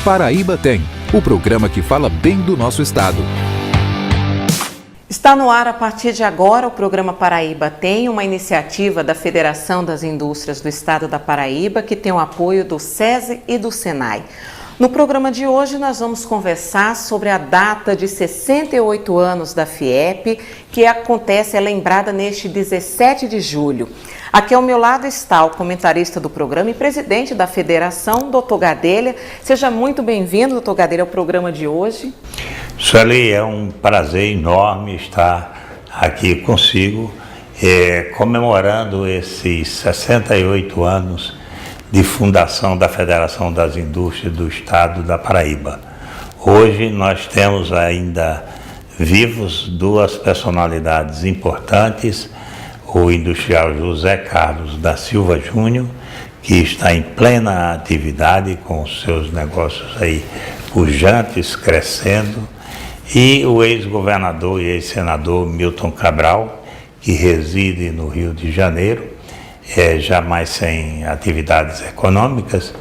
Paraíba Tem, o programa que fala bem do nosso estado. Está no ar a partir de agora o programa Paraíba Tem, uma iniciativa da Federação das Indústrias do Estado da Paraíba, que tem o apoio do SESI e do SENAI. No programa de hoje nós vamos conversar sobre a data de 68 anos da FIEP, que é lembrada neste 17 de julho. Aqui ao meu lado está o comentarista do programa e presidente da federação, Dr. Gadelha. Seja muito bem-vindo, Dr. Gadelha, ao programa de hoje. Sueli, é um prazer enorme estar aqui consigo, comemorando esses 68 anos de fundação da Federação das Indústrias do Estado da Paraíba. Hoje nós temos ainda vivos duas personalidades importantes, o industrial José Carlos da Silva Júnior, que está em plena atividade com os seus negócios aí pujantes, crescendo, e o ex-governador e ex-senador Milton Cabral, que reside no Rio de Janeiro, jamais sem atividades econômicas,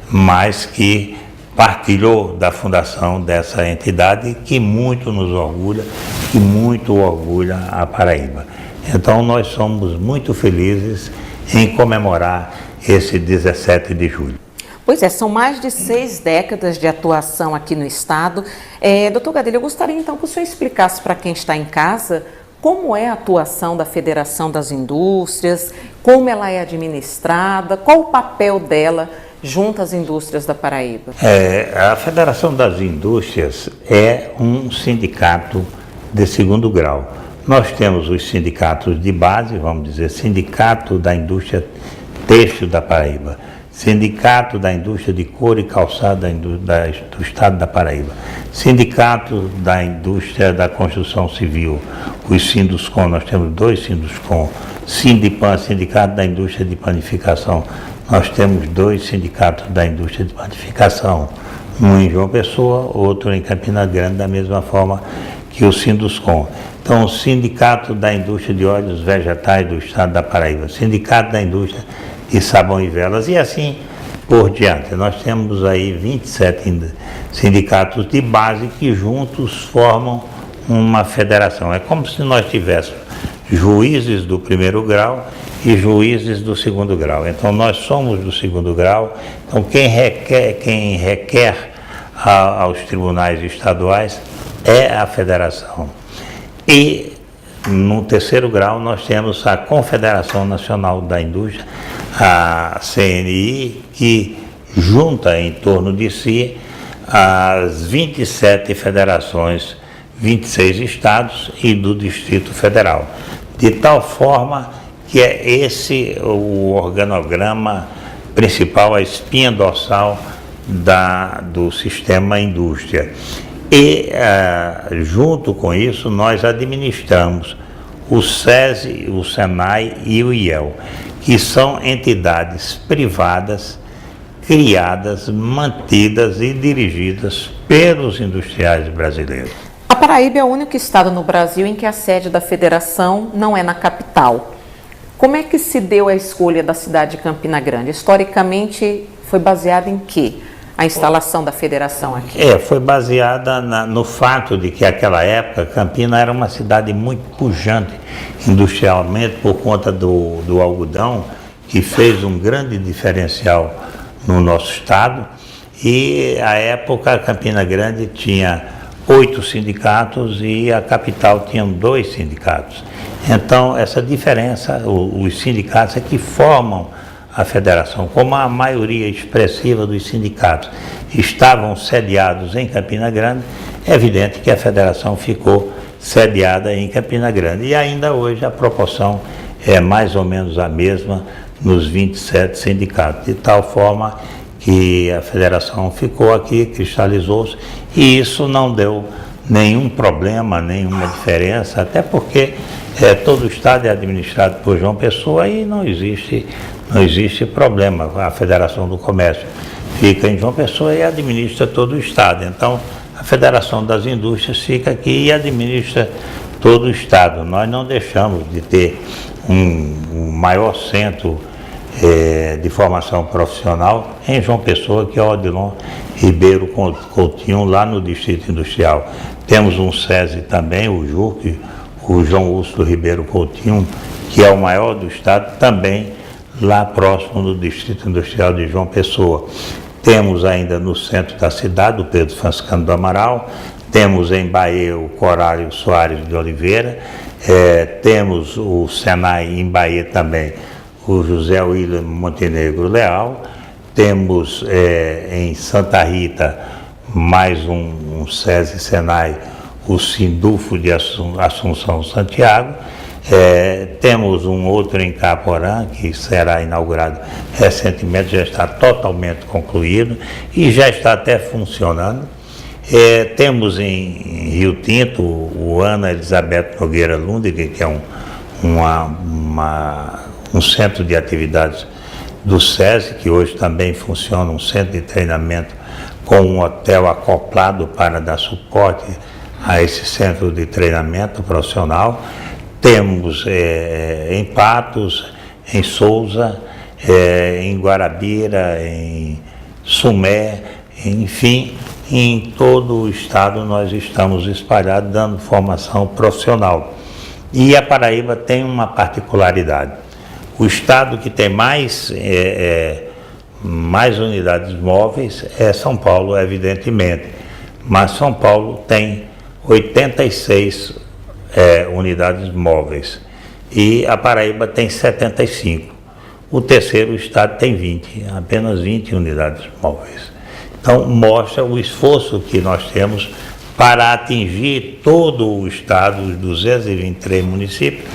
mas que partilhou da fundação dessa entidade que muito nos orgulha, que muito orgulha a Paraíba. Então nós somos muito felizes em comemorar esse 17 de julho. Pois é, são mais de 6 décadas de atuação aqui no estado. Doutor Gadelha, eu gostaria então que o senhor explicasse para quem está em casa como é a atuação da Federação das Indústrias, como ela é administrada, qual o papel dela junto às indústrias da Paraíba? A Federação das Indústrias é um sindicato de segundo grau. Nós temos os sindicatos de base, vamos dizer, Sindicato da Indústria Têxtil da Paraíba, Sindicato da Indústria de Couro e Calçado do Estado da Paraíba, Sindicato da Indústria da Construção Civil, os Sinduscom, nós temos 2 Sinduscom, Sindipan, Sindicato da Indústria de Panificação, nós temos 2 sindicatos da indústria de panificação, um em João Pessoa, outro em Campina Grande, da mesma forma que o Sinduscom. Então, o Sindicato da Indústria de Óleos Vegetais do Estado da Paraíba, Sindicato da Indústria de Sabão e Velas, e assim por diante. Nós temos aí 27 sindicatos de base que juntos formam uma federação. É como se nós tivéssemos juízes do primeiro grau e juízes do segundo grau. Então nós somos do segundo grau, então quem requer aos tribunais estaduais é a federação. E no terceiro grau nós temos a Confederação Nacional da Indústria, a CNI, que junta em torno de si as 27 federações, 26 estados e do Distrito Federal, de tal forma que é esse o organograma principal, a espinha dorsal do sistema indústria. E junto com isso nós administramos o SESI, o SENAI e o IEL, que são entidades privadas criadas, mantidas e dirigidas pelos industriais brasileiros. A Paraíba é o único estado no Brasil em que a sede da federação não é na capital. Como é que se deu a escolha da cidade de Campina Grande? Historicamente, foi baseada em quê? A instalação da federação aqui? Foi baseada no fato de que naquela época Campina era uma cidade muito pujante industrialmente por conta do algodão, que fez um grande diferencial no nosso estado, e à época Campina Grande tinha 8 sindicatos e a capital tinha 2 sindicatos. Então essa diferença, os sindicatos é que formam a federação. Como a maioria expressiva dos sindicatos estavam sediados em Campina Grande, é evidente que a federação ficou sediada em Campina Grande. E ainda hoje a proporção é mais ou menos a mesma nos 27 sindicatos, de tal forma que a federação ficou aqui, cristalizou-se, e isso não deu nenhum problema, nenhuma diferença, até porque todo o estado é administrado por João Pessoa e não existe problema. A Federação do Comércio fica em João Pessoa e administra todo o estado. Então, a Federação das Indústrias fica aqui e administra todo o estado. Nós não deixamos de ter um maior centro de formação profissional em João Pessoa, que é o Odilon Ribeiro Coutinho, lá no Distrito Industrial. Temos um SESI também, o JUC, o João Augusto Ribeiro Coutinho, que é o maior do estado, também lá próximo do Distrito Industrial de João Pessoa. Temos ainda no centro da cidade o Pedro Franciscano do Amaral, temos em Bahia o Corálio Soares de Oliveira, temos o Senai em Bahia também, o José William Montenegro Leal, temos em Santa Rita mais um SESI Senai, o Sindufo de Assunção Santiago, temos um outro em Caporã, que será inaugurado recentemente, já está totalmente concluído e já está até funcionando. Temos em Rio Tinto o Ana Elizabeth Nogueira Lundig, que é um centro de atividades do SESI, que hoje também funciona, um centro de treinamento com um hotel acoplado para dar suporte a esse centro de treinamento profissional. Temos em Patos, em Souza, em Guarabira, em Sumé, enfim, em todo o estado nós estamos espalhados dando formação profissional. E a Paraíba tem uma particularidade. O estado que tem mais unidades móveis é São Paulo, evidentemente, mas São Paulo tem 86 unidades móveis e a Paraíba tem 75. O terceiro estado tem 20, apenas 20 unidades móveis. Então mostra o esforço que nós temos para atingir todo o estado, os 223 municípios,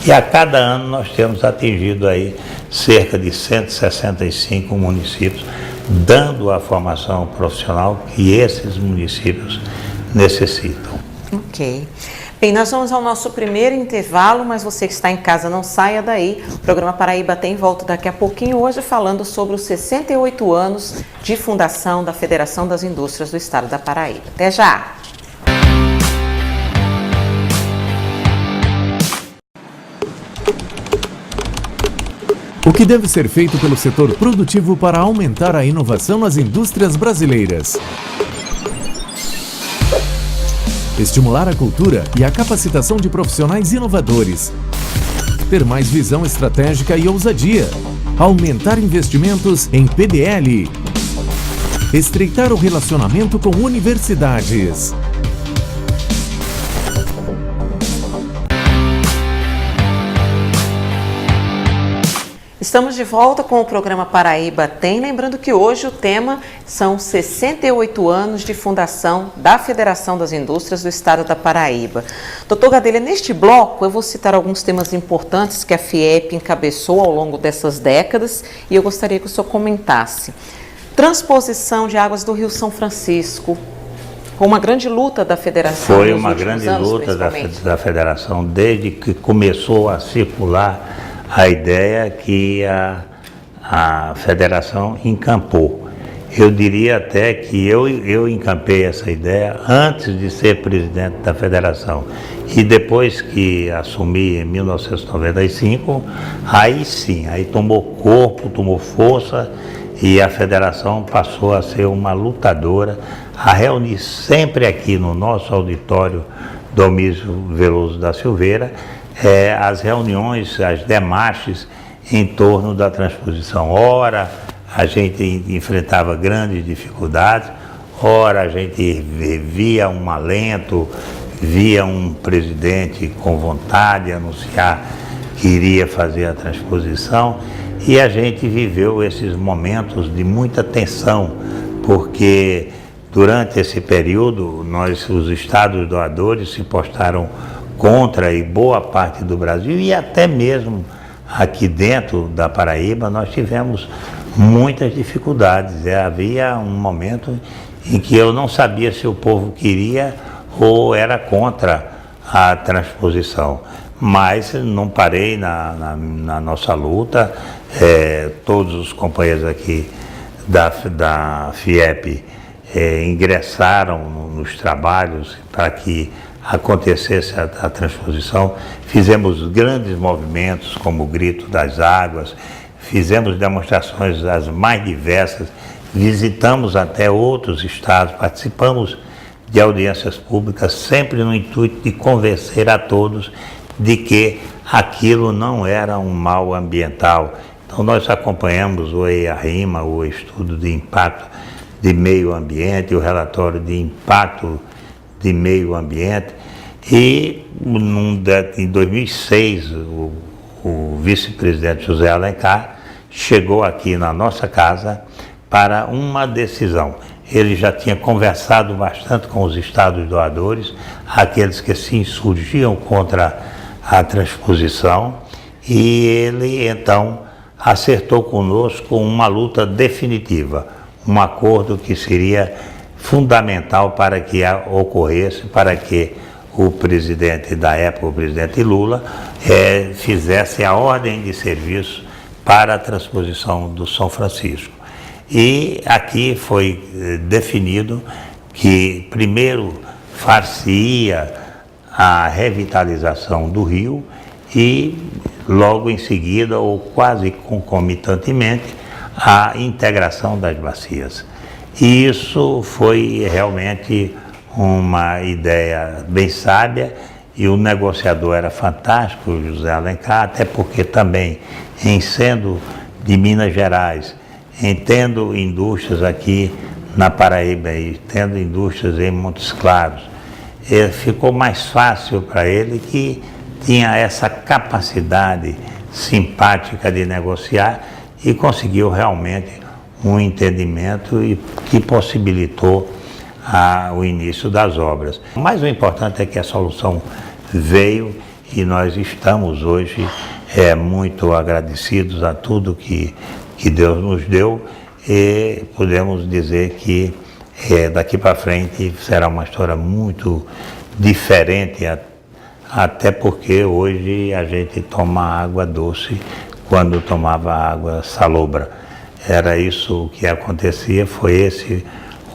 e a cada ano nós temos atingido aí cerca de 165 municípios, dando a formação profissional que esses municípios necessitam. Ok. Bem, nós vamos ao nosso primeiro intervalo, mas você que está em casa não saia daí. O programa Paraíba tem volta daqui a pouquinho, hoje falando sobre os 68 anos de fundação da Federação das Indústrias do Estado da Paraíba. Até já! O que deve ser feito pelo setor produtivo para aumentar a inovação nas indústrias brasileiras? Estimular a cultura e a capacitação de profissionais inovadores. Ter mais visão estratégica e ousadia. Aumentar investimentos em PDL. Estreitar o relacionamento com universidades. Estamos de volta com o programa Paraíba Tem, lembrando que hoje o tema são 68 anos de fundação da Federação das Indústrias do Estado da Paraíba. Doutor Gadelha, neste bloco eu vou citar alguns temas importantes que a FIEP encabeçou ao longo dessas décadas e eu gostaria que o senhor comentasse. Transposição de águas do Rio São Francisco, com uma grande luta da Federação. Foi uma grande luta da Federação desde que começou a circular a ideia que a Federação encampou. Eu diria até que eu encampei essa ideia antes de ser presidente da Federação. E depois que assumi em 1995, aí sim, aí tomou corpo, tomou força e a Federação passou a ser uma lutadora, a reunir sempre aqui no nosso auditório Domício Veloso da Silveira, as reuniões, as demarches em torno da transposição. Ora, a gente enfrentava grandes dificuldades, ora a gente via um alento, via um presidente com vontade de anunciar que iria fazer a transposição, e a gente viveu esses momentos de muita tensão, porque durante esse período os estados doadores se postaram contra, e boa parte do Brasil e até mesmo aqui dentro da Paraíba nós tivemos muitas dificuldades. Havia um momento em que eu não sabia se o povo queria ou era contra a transposição, mas não parei na nossa luta. Todos os companheiros aqui da FIEP ingressaram nos trabalhos para que acontecesse a transposição. Fizemos grandes movimentos como o Grito das Águas, fizemos demonstrações as mais diversas, visitamos até outros estados, participamos de audiências públicas, sempre no intuito de convencer a todos de que aquilo não era um mal ambiental. Então nós acompanhamos o EIA-RIMA, o estudo de impacto de meio ambiente, o relatório de impacto de meio ambiente, e em 2006 o vice-presidente José Alencar chegou aqui na nossa casa para uma decisão. Ele já tinha conversado bastante com os estados doadores, aqueles que se insurgiam contra a transposição, e ele então acertou conosco uma luta definitiva, um acordo que seria fundamental para que ocorresse, para que o presidente da época, o presidente Lula, fizesse a ordem de serviço para a transposição do São Francisco. E aqui foi definido que primeiro far-se-ia a revitalização do rio e logo em seguida, ou quase concomitantemente, a integração das bacias. E isso foi realmente uma ideia bem sábia, e o negociador era fantástico, o José Alencar, até porque também, em sendo de Minas Gerais, em tendo indústrias aqui na Paraíba e tendo indústrias em Montes Claros, ficou mais fácil para ele, que tinha essa capacidade simpática de negociar e conseguiu realmente um entendimento e que possibilitou o início das obras. Mas o importante é que a solução veio, e nós estamos hoje muito agradecidos a tudo que Deus nos deu, e podemos dizer que daqui para frente será uma história muito diferente, até porque hoje a gente toma água doce quando tomava água salobra. Era isso o que acontecia, foi esse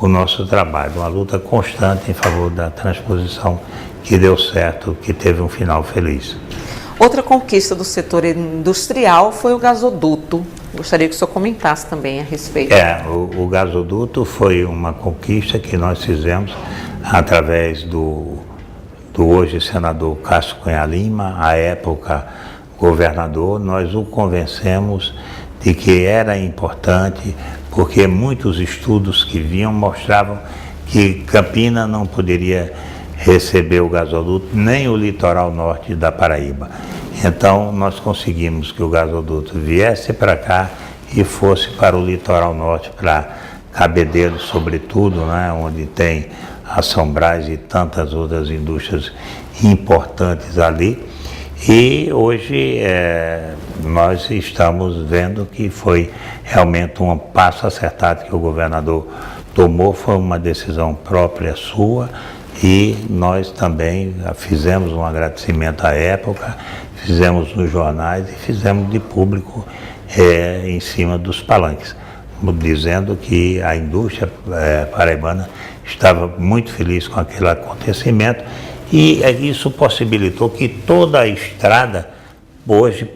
o nosso trabalho, uma luta constante em favor da transposição, que deu certo, que teve um final feliz. Outra conquista do setor industrial foi o gasoduto. Gostaria que o senhor comentasse também a respeito. O gasoduto foi uma conquista que nós fizemos através do hoje senador Cássio Cunha Lima, à época governador. Nós o convencemos de que era importante, porque muitos estudos que vinham mostravam que Campina não poderia receber o gasoduto, nem o litoral norte da Paraíba. Então nós conseguimos que o gasoduto viesse para cá e fosse para o litoral norte, para Cabedelo sobretudo, né, onde tem a São Brás e tantas outras indústrias importantes ali. E hoje nós estamos vendo que foi realmente um passo acertado que o governador tomou, foi uma decisão própria sua, e nós também fizemos um agradecimento à época, fizemos nos jornais e fizemos de público em cima dos palanques, dizendo que a indústria paraibana estava muito feliz com aquele acontecimento, e isso possibilitou que toda a estrada hoje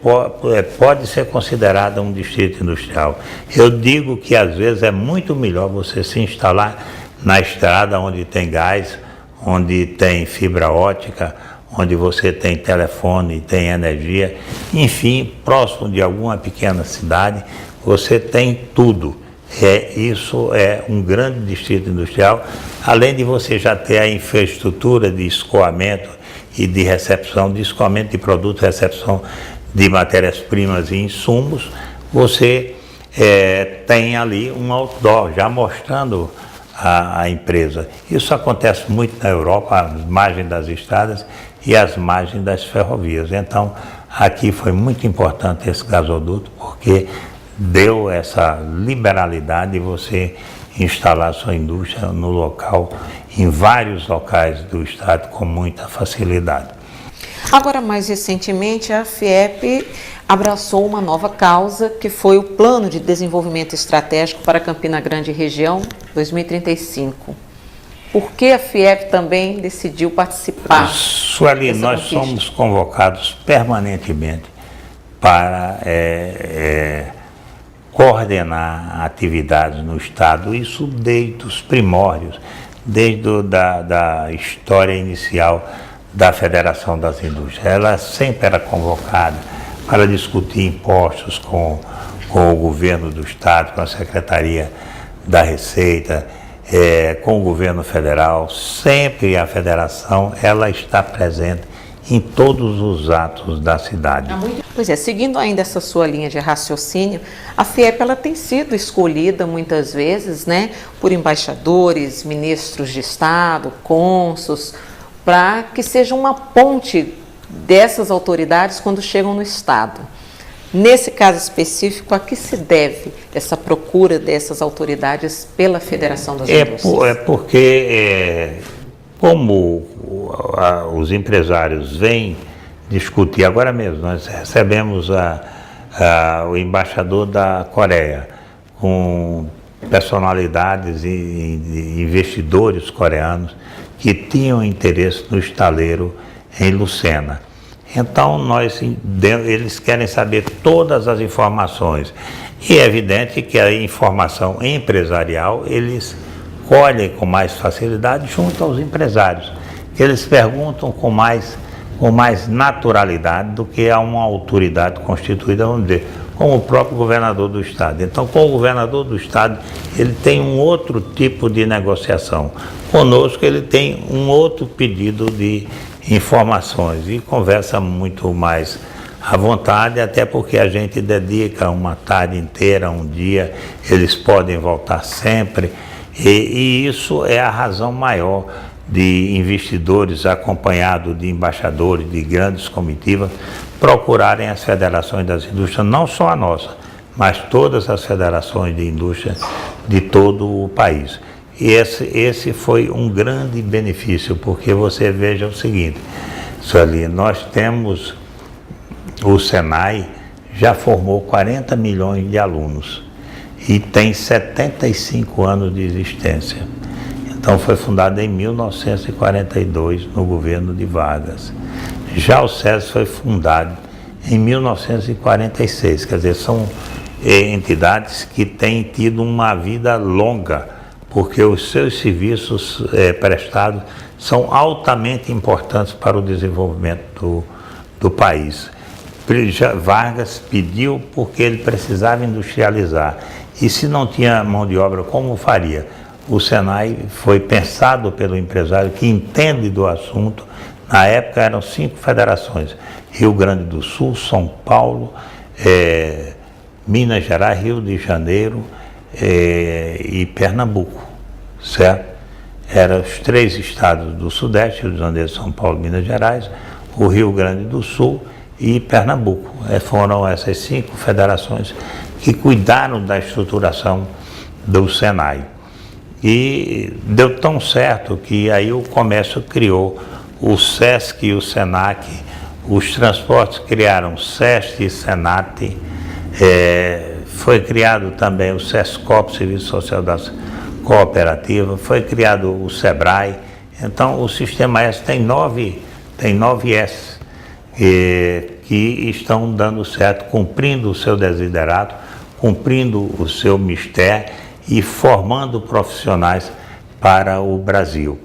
pode ser considerada um distrito industrial. Eu digo que às vezes é muito melhor você se instalar na estrada onde tem gás, onde tem fibra ótica, onde você tem telefone, tem energia, enfim, próximo de alguma pequena cidade, você tem tudo. Isso é um grande distrito industrial, além de você já ter a infraestrutura de escoamento e de recepção, de escoamento de produtos, recepção de matérias-primas e insumos. Você tem ali um outdoor já mostrando a empresa. Isso acontece muito na Europa, às margens das estradas e às margens das ferrovias. Então, aqui foi muito importante esse gasoduto, porque deu essa liberalidade de você instalar sua indústria no local, em vários locais do estado, com muita facilidade. Agora, mais recentemente, a FIEP abraçou uma nova causa, que foi o Plano de Desenvolvimento Estratégico para Campina Grande e Região 2035. Por que a FIEP também decidiu participar? Sueli, nós somos convocados permanentemente para coordenar atividades no Estado, isso desde os primórdios, desde da história inicial da Federação das Indústrias. Ela sempre era convocada para discutir impostos com o governo do Estado, com a Secretaria da Receita, com o governo federal. Sempre a Federação ela está presente em todos os atos da cidade. Pois é, seguindo ainda essa sua linha de raciocínio, a FIEP ela tem sido escolhida muitas vezes, né, por embaixadores, ministros de Estado, cônsuls, para que seja uma ponte dessas autoridades quando chegam no Estado. Nesse caso específico, a que se deve essa procura dessas autoridades pela Federação das Indústrias? É porque, como os empresários vêm discutir, agora mesmo nós recebemos o embaixador da Coreia, com personalidades e investidores coreanos que tinham interesse no estaleiro em Lucena. Então, eles querem saber todas as informações. E é evidente que a informação empresarial eles colhem com mais facilidade junto aos empresários, que eles perguntam com mais naturalidade do que a uma autoridade constituída, vamos dizer, como o próprio governador do Estado. Então, com o governador do Estado, ele tem um outro tipo de negociação. Conosco, ele tem um outro pedido de informações e conversa muito mais à vontade, até porque a gente dedica uma tarde inteira, um dia, eles podem voltar sempre, e isso é a razão maior de investidores acompanhados de embaixadores, de grandes comitivas, procurarem as federações das indústrias, não só a nossa, mas todas as federações de indústria de todo o país. E esse foi um grande benefício, porque você veja o seguinte, Sueli, nós temos, o Senai já formou 40 milhões de alunos e tem 75 anos de existência. Então foi fundado em 1942 no governo de Vargas. Já o SESI foi fundado em 1946, quer dizer, são entidades que têm tido uma vida longa, porque os seus serviços prestados são altamente importantes para o desenvolvimento do país. Vargas pediu porque ele precisava industrializar, e se não tinha mão de obra, como faria? O Senai foi pensado pelo empresário que entende do assunto. Na época eram 5 federações, Rio Grande do Sul, São Paulo, Minas Gerais, Rio de Janeiro e Pernambuco, certo? Eram os 3 estados do Sudeste, Rio de Janeiro, São Paulo, Minas Gerais, o Rio Grande do Sul e Pernambuco. Foram essas 5 federações que cuidaram da estruturação do Senai. E deu tão certo que aí o comércio criou o SESC e o SENAC, os transportes criaram SESC e SENAT, foi criado também o SESCOP, Serviço Social das Cooperativas, foi criado o SEBRAE. Então o Sistema S tem 9 S que estão dando certo, cumprindo o seu desiderato, cumprindo o seu mistério e formando profissionais para o Brasil.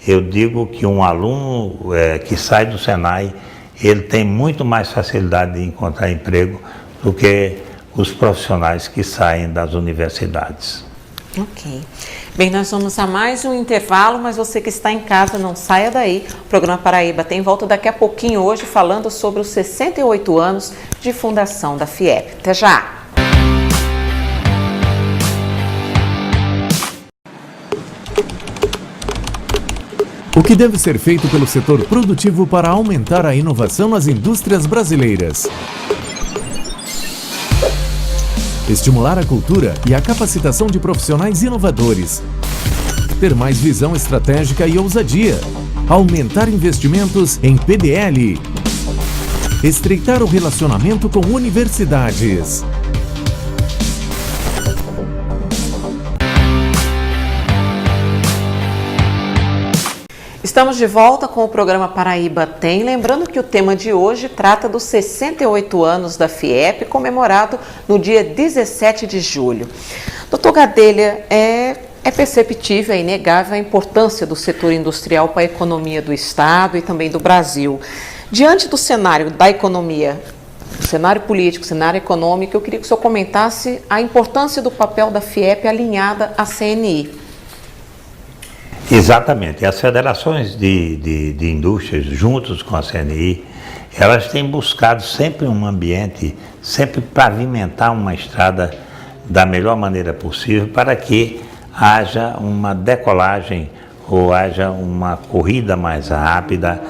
Eu digo que um aluno que sai do Senai, ele tem muito mais facilidade de encontrar emprego do que os profissionais que saem das universidades. Ok. Bem, nós vamos a mais um intervalo, mas você que está em casa, não saia daí. O programa Paraíba tem volta daqui a pouquinho hoje, falando sobre os 68 anos de fundação da FIEP. Até já! O que deve ser feito pelo setor produtivo para aumentar a inovação nas indústrias brasileiras? Estimular a cultura e a capacitação de profissionais inovadores. Ter mais visão estratégica e ousadia. Aumentar investimentos em PDL. Estreitar o relacionamento com universidades. Estamos de volta com o programa Paraíba Tem, lembrando que o tema de hoje trata dos 68 anos da FIEP, comemorado no dia 17 de julho. Doutor Gadelha, é perceptível, é inegável a importância do setor industrial para a economia do Estado e também do Brasil. Diante do cenário da economia, cenário político, cenário econômico, eu queria que o senhor comentasse a importância do papel da FIEP alinhada à CNI. Exatamente. As federações de indústrias, juntos com a CNI, elas têm buscado sempre um ambiente, sempre pavimentar uma estrada da melhor maneira possível para que haja uma decolagem ou haja uma corrida mais rápida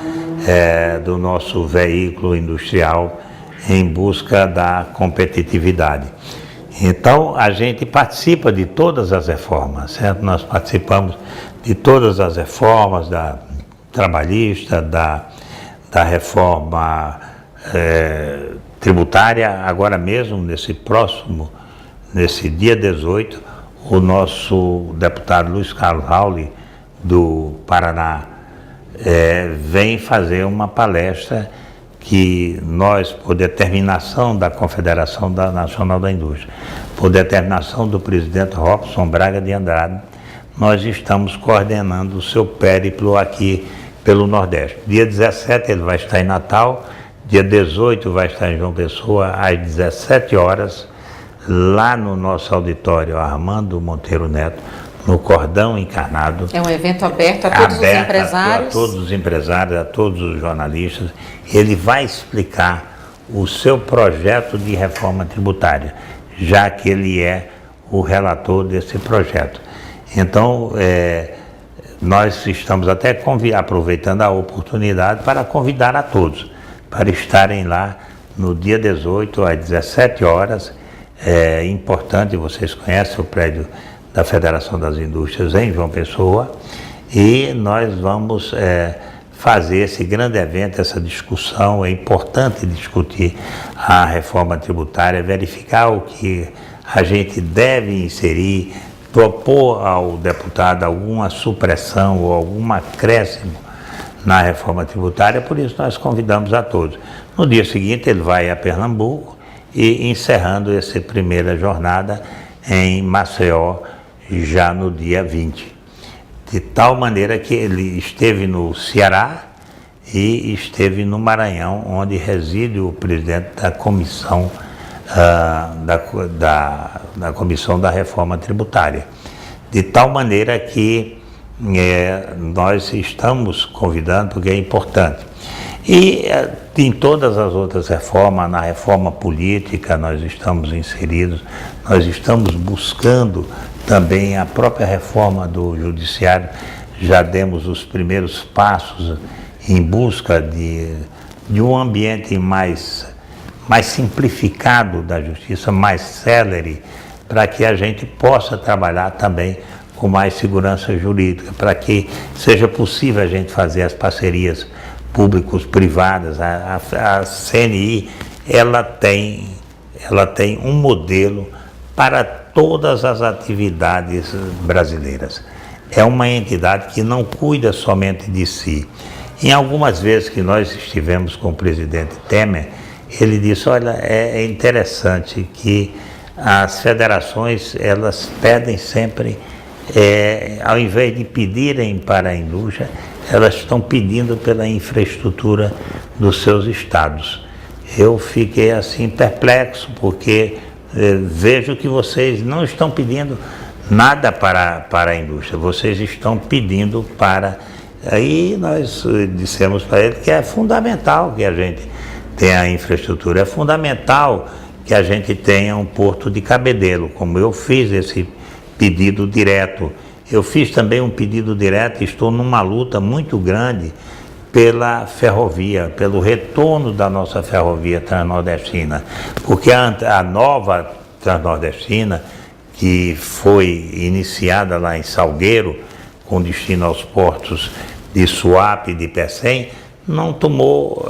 do nosso veículo industrial em busca da competitividade. Então, a gente participa de todas as reformas, certo? Nós participamos de todas as reformas, da trabalhista, da reforma tributária. Agora mesmo, nesse dia 18, o nosso deputado Luiz Carlos Rauli, do Paraná, vem fazer uma palestra que nós, por determinação da Confederação Nacional da Indústria, por determinação do presidente Robson Braga de Andrade, nós estamos coordenando o seu périplo aqui pelo Nordeste. Dia 17 ele vai estar em Natal, dia 18 vai estar em João Pessoa, às 17 horas, lá no nosso auditório Armando Monteiro Neto, no Cordão Encarnado. É um evento aberto a todos os empresários? A todos os empresários, a todos os jornalistas. Ele vai explicar o seu projeto de reforma tributária, já que ele é o relator desse projeto. Então, nós estamos até aproveitando a oportunidade para convidar a todos para estarem lá no dia 18, às 17 horas. É importante, vocês conhecem o prédio da Federação das Indústrias em João Pessoa, e nós vamos fazer esse grande evento, essa discussão. É importante discutir a reforma tributária, verificar o que a gente deve inserir, propor ao deputado alguma supressão ou algum acréscimo na reforma tributária. Por isso nós convidamos a todos. No dia seguinte ele vai a Pernambuco e encerrando essa primeira jornada em Maceió, já no dia 20. De tal maneira que ele esteve no Ceará e esteve no Maranhão, onde reside o presidente da comissão da Comissão da Reforma Tributária. De tal maneira que nós estamos convidando, porque é importante. E em todas as outras reformas, na reforma política nós estamos inseridos, nós estamos buscando também a própria reforma do judiciário. Já demos os primeiros passos em busca de um ambiente mais simplificado da justiça, mais célere, para que a gente possa trabalhar também com mais segurança jurídica, para que seja possível a gente fazer as parcerias públicos-privadas. A CNI, ela tem um modelo para todas as atividades brasileiras. É uma entidade que não cuida somente de si. Em algumas vezes que nós estivemos com o presidente Temer, ele disse: olha, é interessante que as federações, elas pedem sempre, ao invés de pedirem para a indústria, elas estão pedindo pela infraestrutura dos seus estados. Eu fiquei assim perplexo, porque vejo que vocês não estão pedindo nada para a indústria, vocês estão pedindo para... Aí nós dissemos para ele que é fundamental que a gente tenha a infraestrutura, é fundamental que a gente tenha um porto de Cabedelo, como eu fiz esse pedido direto. Eu fiz também um pedido direto e estou numa luta muito grande pela ferrovia, pelo retorno da nossa ferrovia transnordestina, porque a nova transnordestina, que foi iniciada lá em Salgueiro, com destino aos portos de Suape e de Pecém, não tomou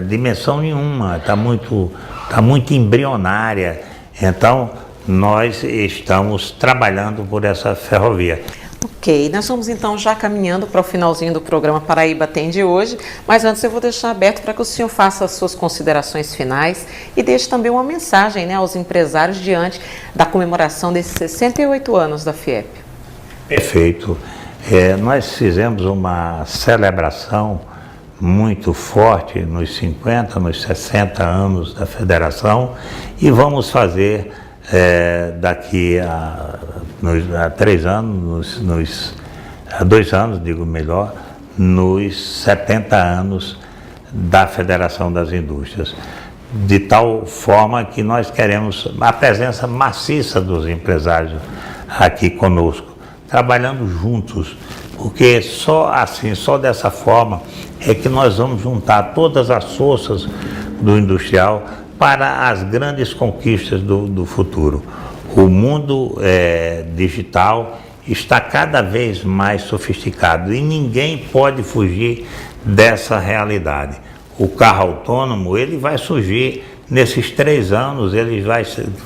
dimensão nenhuma, está muito embrionária. Então, nós estamos trabalhando por essa ferrovia. Ok, nós vamos então já caminhando para o finalzinho do programa Paraíba Tem de hoje, mas antes eu vou deixar aberto para que o senhor faça as suas considerações finais e deixe também uma mensagem, né, aos empresários diante da comemoração desses 68 anos da FIEP. Perfeito. Nós fizemos uma celebração muito forte nos 50, nos 60 anos da federação e vamos fazer daqui a 3 anos, a 2 anos, digo melhor, nos 70 anos da Federação das Indústrias. De tal forma que nós queremos a presença maciça dos empresários aqui conosco, trabalhando juntos, porque só assim, só dessa forma é que nós vamos juntar todas as forças do industrial para as grandes conquistas do futuro. O mundo digital está cada vez mais sofisticado e ninguém pode fugir dessa realidade. O carro autônomo, ele vai surgir nesses 3 anos, ele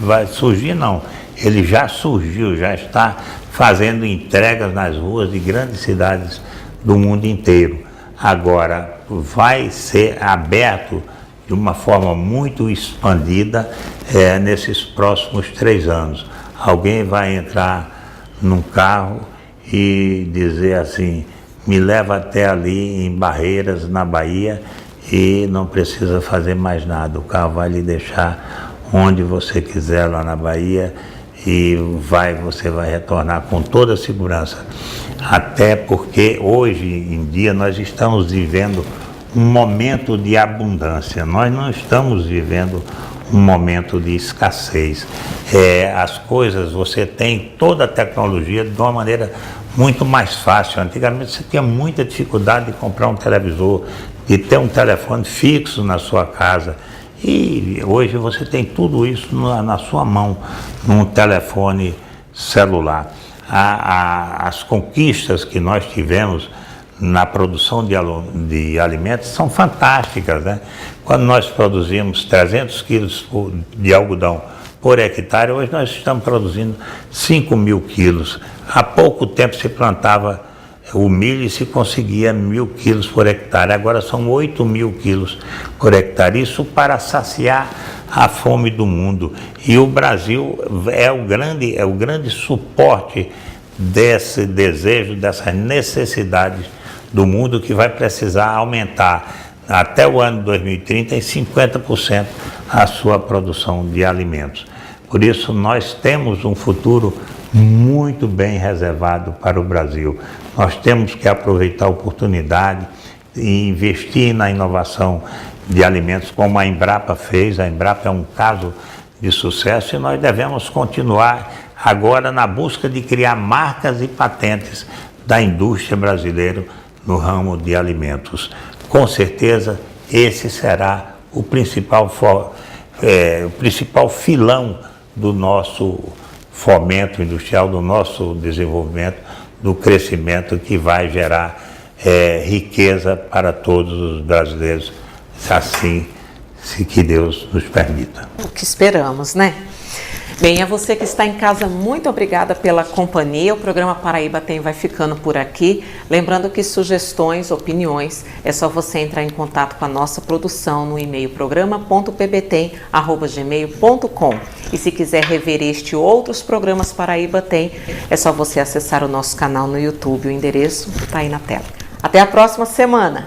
vai surgir não, ele já surgiu, já está fazendo entregas nas ruas de grandes cidades do mundo inteiro. Agora, vai ser aberto de uma forma muito expandida nesses próximos 3 anos. Alguém vai entrar num carro e dizer assim, me leva até ali em Barreiras, na Bahia, e não precisa fazer mais nada. O carro vai lhe deixar onde você quiser lá na Bahia e você vai retornar com toda a segurança. Até porque hoje em dia nós estamos vivendo um momento de abundância, nós não estamos vivendo um momento de escassez. As coisas, você tem toda a tecnologia de uma maneira muito mais fácil. Antigamente você tinha muita dificuldade de comprar um televisor, de ter um telefone fixo na sua casa. E hoje você tem tudo isso na sua mão, num telefone celular. As conquistas que nós tivemos na produção de alimentos são fantásticas, né? Quando nós produzimos 300 quilos de algodão por hectare, hoje nós estamos produzindo 5.000 quilos. Há pouco tempo se plantava o milho e se conseguia 1.000 quilos por hectare, agora são 8.000 quilos por hectare, isso para saciar a fome do mundo. E o Brasil é o grande suporte desse desejo, dessas necessidades do mundo, que vai precisar aumentar até o ano 2030 em 50% a sua produção de alimentos. Por isso nós temos um futuro muito bem reservado para o Brasil. Nós temos que aproveitar a oportunidade e investir na inovação de alimentos, como a Embrapa fez. A Embrapa é um caso de sucesso e nós devemos continuar agora na busca de criar marcas e patentes da indústria brasileira no ramo de alimentos. Com certeza esse será o principal filão do nosso fomento industrial, do nosso desenvolvimento, do crescimento, que vai gerar riqueza para todos os brasileiros, assim, se que Deus nos permita. O que esperamos, né? Bem, a você que está em casa, muito obrigada pela companhia. O programa Paraíba Tem vai ficando por aqui. Lembrando que sugestões, opiniões, é só você entrar em contato com a nossa produção no e-mail programa.pbtem@gmail.com. E se quiser rever este ou outros programas Paraíba Tem, é só você acessar o nosso canal no YouTube. O endereço está aí na tela. Até a próxima semana!